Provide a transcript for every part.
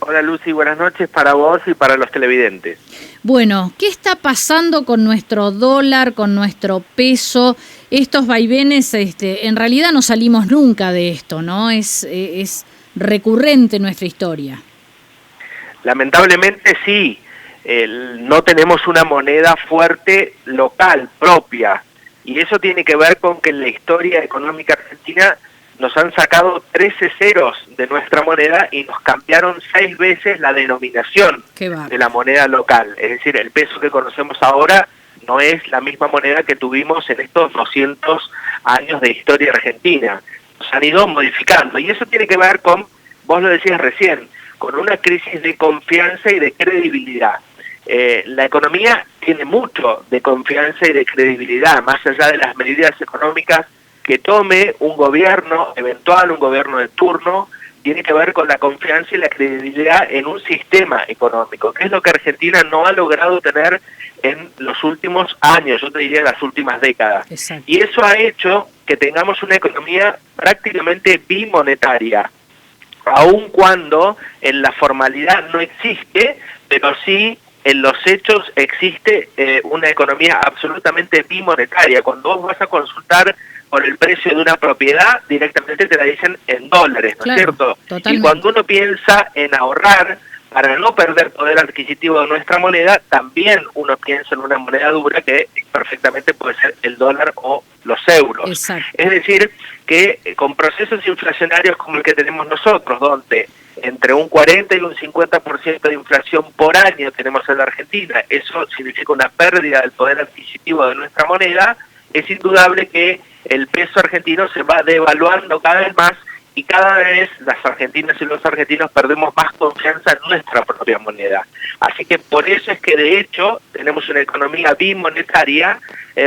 Hola Lucy, buenas noches para vos y para los televidentes. Bueno, ¿qué está pasando con nuestro dólar, con nuestro peso? Estos vaivenes, en realidad no salimos nunca de esto, ¿no? Es recurrente en nuestra historia. Lamentablemente sí, no tenemos una moneda fuerte local, propia, y eso tiene que ver con que en la historia económica argentina nos han sacado 13 ceros de nuestra moneda y nos cambiaron 6 veces la denominación de la moneda local. Es decir, el peso que conocemos ahora no es la misma moneda que tuvimos en estos 200 años de historia argentina. Nos han ido modificando y eso tiene que ver con, vos lo decías recién, con una crisis de confianza y de credibilidad. La economía tiene mucho de confianza y de credibilidad, más allá de las medidas económicas que tome un gobierno eventual, un gobierno de turno, tiene que ver con la confianza y la credibilidad en un sistema económico, que es lo que Argentina no ha logrado tener en los últimos años, yo te diría en las últimas décadas. Exacto. Y eso ha hecho que tengamos una economía prácticamente bimonetaria, aun cuando en la formalidad no existe, pero sí en los hechos existe una economía absolutamente bimonetaria. Cuando vos vas a consultar por el precio de una propiedad, directamente te la dicen en dólares, ¿no es cierto? Totalmente. Y cuando uno piensa en ahorrar para no perder poder adquisitivo de nuestra moneda, también uno piensa en una moneda dura que perfectamente puede ser el dólar o los euros. Exacto. Es decir, que con procesos inflacionarios como el que tenemos nosotros, donde entre un 40 y un 50% de inflación por año tenemos en la Argentina, eso significa una pérdida del poder adquisitivo de nuestra moneda, es indudable que el peso argentino se va devaluando cada vez más y cada vez las argentinas y los argentinos perdemos más confianza en nuestra propia moneda. Así que por eso es que de hecho tenemos una economía bimonetaria,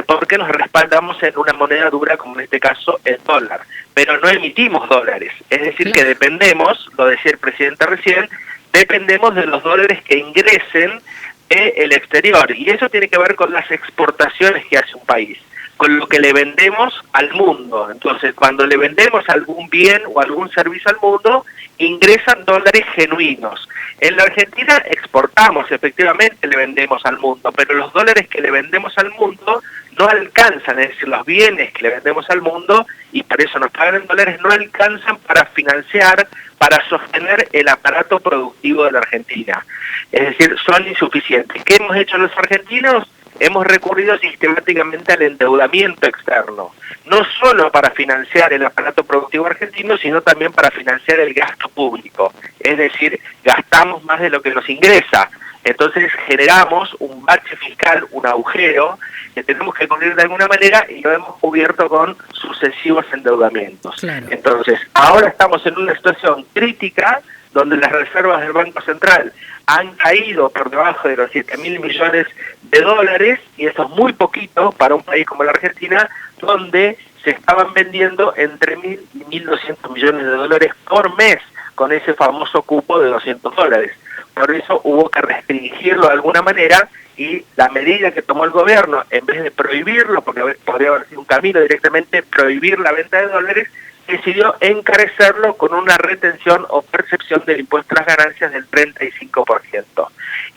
porque nos respaldamos en una moneda dura como en este caso el dólar. Pero no emitimos dólares, es decir que dependemos, lo decía el presidente recién, dependemos de los dólares que ingresen del exterior y eso tiene que ver con las exportaciones que hace un país, con lo que le vendemos al mundo. Entonces, cuando le vendemos algún bien o algún servicio al mundo, ingresan dólares genuinos. En la Argentina exportamos, efectivamente le vendemos al mundo, pero los dólares que le vendemos al mundo no alcanzan, es decir, los bienes que le vendemos al mundo, y por eso nos pagan en dólares, no alcanzan para financiar, para sostener el aparato productivo de la Argentina. Es decir, son insuficientes. ¿Qué hemos hecho los argentinos? Hemos recurrido sistemáticamente al endeudamiento externo, no solo para financiar el aparato productivo argentino, sino también para financiar el gasto público. Es decir, gastamos más de lo que nos ingresa. Entonces generamos un bache fiscal, un agujero, que tenemos que cubrir de alguna manera y lo hemos cubierto con sucesivos endeudamientos. Claro. Entonces, ahora estamos en una situación crítica donde las reservas del Banco Central han caído por debajo de los 7.000 millones de dólares, y eso es muy poquito para un país como la Argentina, donde se estaban vendiendo entre 1.000 y 1.200 millones de dólares por mes, con ese famoso cupo de 200 dólares. Por eso hubo que restringirlo de alguna manera, y la medida que tomó el gobierno, en vez de prohibirlo, porque podría haber sido un camino directamente prohibir la venta de dólares, decidió encarecerlo con una retención o percepción del impuesto a las ganancias del 35%.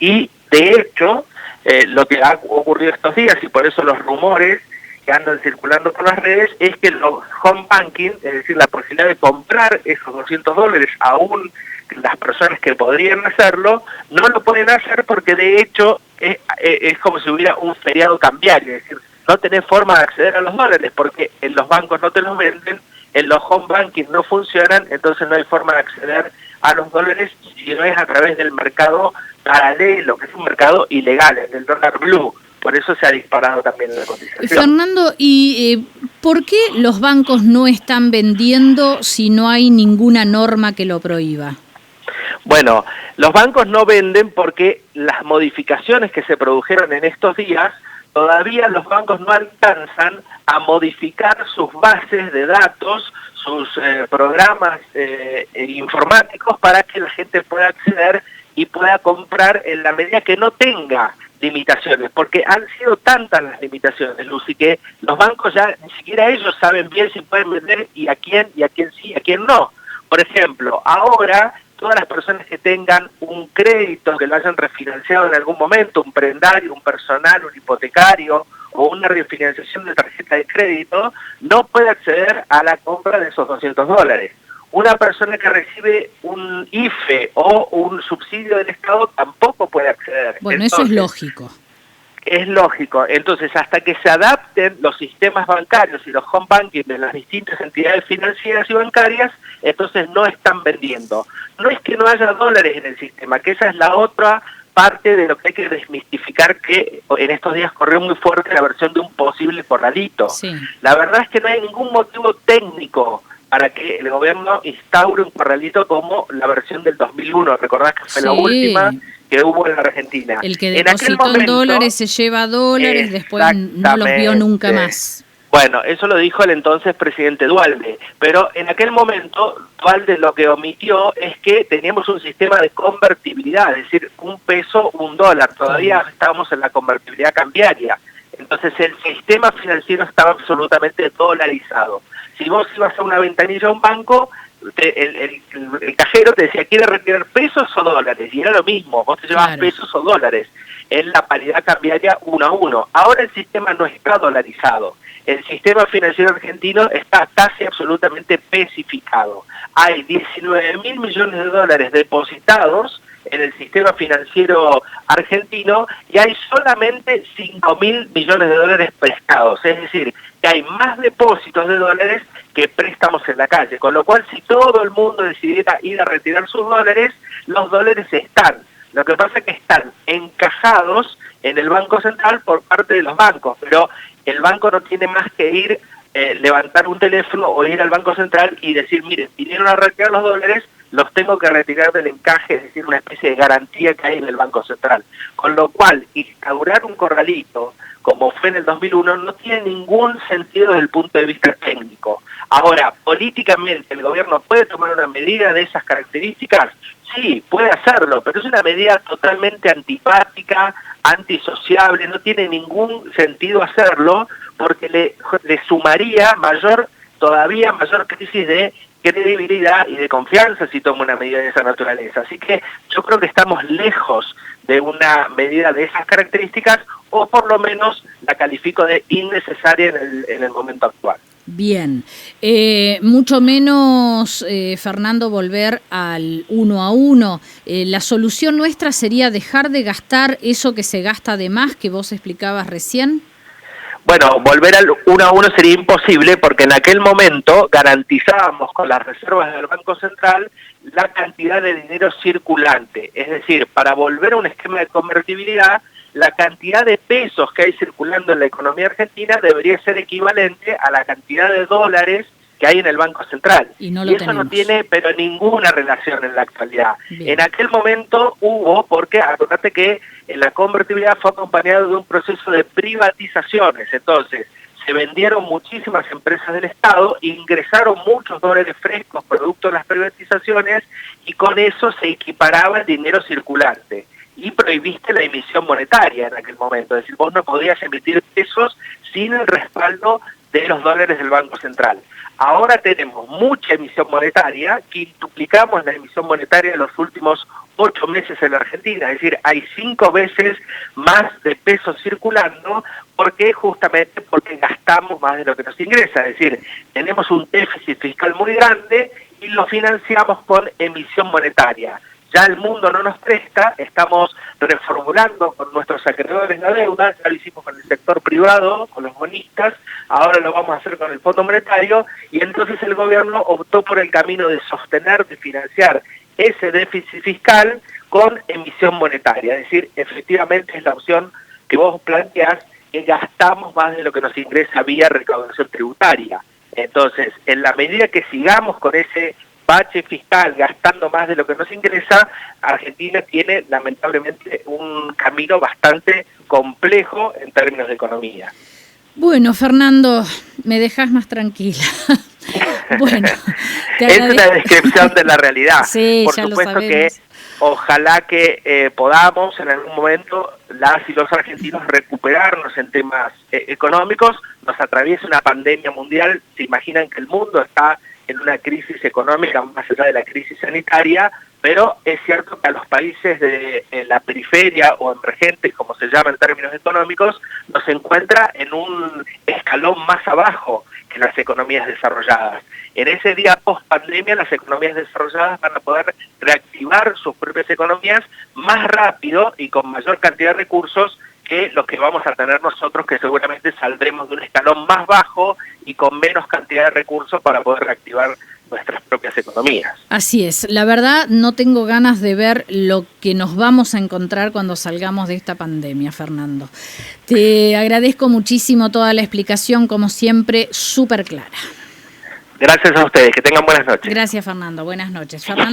Y de hecho, lo que ha ocurrido estos días, y por eso los rumores que andan circulando por las redes, es que los home banking, es decir, la posibilidad de comprar esos 200 dólares aún las personas que podrían hacerlo, no lo pueden hacer porque de hecho es como si hubiera un feriado cambiario, es decir, no tenés forma de acceder a los dólares porque en los bancos no te los venden, en los home banking no funcionan, entonces no hay forma de acceder a los dólares si no es a través del mercado paralelo, que es un mercado ilegal, el del dólar blue. Por eso se ha disparado también la cotización. Fernando, ¿y por qué los bancos no están vendiendo si no hay ninguna norma que lo prohíba? Bueno, los bancos no venden porque las modificaciones que se produjeron en estos días, todavía los bancos no alcanzan a modificar sus bases de datos, sus programas informáticos para que la gente pueda acceder y pueda comprar en la medida que no tenga limitaciones, porque han sido tantas las limitaciones, Lucy, que los bancos ya ni siquiera ellos saben bien si pueden vender y a quién sí y a quién no. Por ejemplo, ahora todas las personas que tengan un crédito, que lo hayan refinanciado en algún momento, un prendario, un personal, un hipotecario o una refinanciación de tarjeta de crédito, no puede acceder a la compra de esos $200. Una persona que recibe un IFE o un subsidio del Estado tampoco puede acceder. Bueno, entonces, eso es lógico. Es lógico. Entonces, hasta que se adapten los sistemas bancarios y los home banking de las distintas entidades financieras y bancarias, entonces no están vendiendo. No es que no haya dólares en el sistema, que esa es la otra parte de lo que hay que desmistificar, que en estos días corrió muy fuerte la versión de un posible corralito. Sí. La verdad es que no hay ningún motivo técnico para que el gobierno instaure un corralito como la versión del 2001. Recordás que fue la última que hubo en la Argentina. El que depositó en dólares se lleva dólares, después no los vio nunca más. Bueno, eso lo dijo el entonces presidente Duhalde, pero en aquel momento Duhalde lo que omitió es que teníamos un sistema de convertibilidad, es decir, un peso, un dólar, todavía estábamos en la convertibilidad cambiaria, entonces el sistema financiero estaba absolutamente dolarizado. Si vos ibas a una ventanilla a un banco, el cajero te decía, ¿quiere retirar pesos o dólares? Y era lo mismo, vos te llevabas pesos o dólares, en la paridad cambiaria 1 a 1. Ahora el sistema no está dolarizado. El sistema financiero argentino está casi absolutamente pesificado. Hay 19.000 millones de dólares depositados en el sistema financiero argentino y hay solamente 5.000 millones de dólares prestados. Es decir, que hay más depósitos de dólares que préstamos en la calle. Con lo cual, si todo el mundo decidiera ir a retirar sus dólares, los dólares están. Lo que pasa es que están encajados en el Banco Central por parte de los bancos, pero el banco no tiene más que ir, levantar un teléfono o ir al Banco Central y decir, miren, vinieron a retirar los dólares, los tengo que retirar del encaje, es decir, una especie de garantía que hay en el Banco Central. Con lo cual, instaurar un corralito, como fue en el 2001, no tiene ningún sentido desde el punto de vista técnico. Ahora, políticamente, ¿el gobierno puede tomar una medida de esas características? Sí, puede hacerlo, pero es una medida totalmente antipática, antisociable, no tiene ningún sentido hacerlo, porque le sumaría todavía mayor crisis de credibilidad y de confianza si toma una medida de esa naturaleza. Así que yo creo que estamos lejos de una medida de esas características, o por lo menos la califico de innecesaria en el momento actual. Bien, mucho menos, Fernando, volver al 1 a 1. La solución nuestra sería dejar de gastar eso que se gasta de más, que vos explicabas recién. Bueno, volver al 1 a 1 sería imposible porque en aquel momento garantizábamos con las reservas del Banco Central la cantidad de dinero circulante. Es decir, para volver a un esquema de convertibilidad, la cantidad de pesos que hay circulando en la economía argentina debería ser equivalente a la cantidad de dólares que hay en el Banco Central. Y eso tenemos. No tiene pero ninguna relación en la actualidad. Bien. En aquel momento hubo, porque acordate que la convertibilidad fue acompañada de un proceso de privatizaciones. Entonces, se vendieron muchísimas empresas del Estado, ingresaron muchos dólares frescos producto de las privatizaciones y con eso se equiparaba el dinero circulante. Y prohibiste la emisión monetaria en aquel momento. Es decir, vos no podías emitir pesos sin el respaldo de los dólares del Banco Central. Ahora tenemos mucha emisión monetaria, quintuplicamos la emisión monetaria en los últimos 8 meses en la Argentina, es decir, hay 5 veces más de pesos circulando, justamente porque gastamos más de lo que nos ingresa, es decir, tenemos un déficit fiscal muy grande y lo financiamos con emisión monetaria. Ya el mundo no nos presta, estamos reformulando con nuestros acreedores la deuda, ya lo hicimos con el sector privado, con los bonistas, ahora lo vamos a hacer con el Fondo Monetario, y entonces el gobierno optó por el camino de sostener, de financiar ese déficit fiscal con emisión monetaria. Es decir, efectivamente es la opción que vos planteás, que gastamos más de lo que nos ingresa vía recaudación tributaria. Entonces, en la medida que sigamos con ese bache fiscal, gastando más de lo que nos ingresa, Argentina tiene lamentablemente un camino bastante complejo en términos de economía. Bueno, Fernando, me dejas más tranquila. Bueno, es una descripción de la realidad. Sí, por ya supuesto lo sabemos. que ojalá que podamos en algún momento las y los argentinos recuperarnos en temas económicos. Nos atraviesa una pandemia mundial, se imaginan que el mundo está en una crisis económica más allá de la crisis sanitaria, pero es cierto que a los países de la periferia o emergentes, como se llama en términos económicos, nos encuentra en un escalón más abajo que las economías desarrolladas. En ese día post pandemia, las economías desarrolladas van a poder reactivar sus propias economías más rápido y con mayor cantidad de recursos que los que vamos a tener nosotros, que seguramente saldremos de un escalón más bajo y con menos cantidad de recursos para poder reactivar nuestras propias economías. Así es, la verdad no tengo ganas de ver lo que nos vamos a encontrar cuando salgamos de esta pandemia, Fernando. Te agradezco muchísimo toda la explicación, como siempre, súper clara. Gracias a ustedes, que tengan buenas noches. Gracias, Fernando, buenas noches. Fernando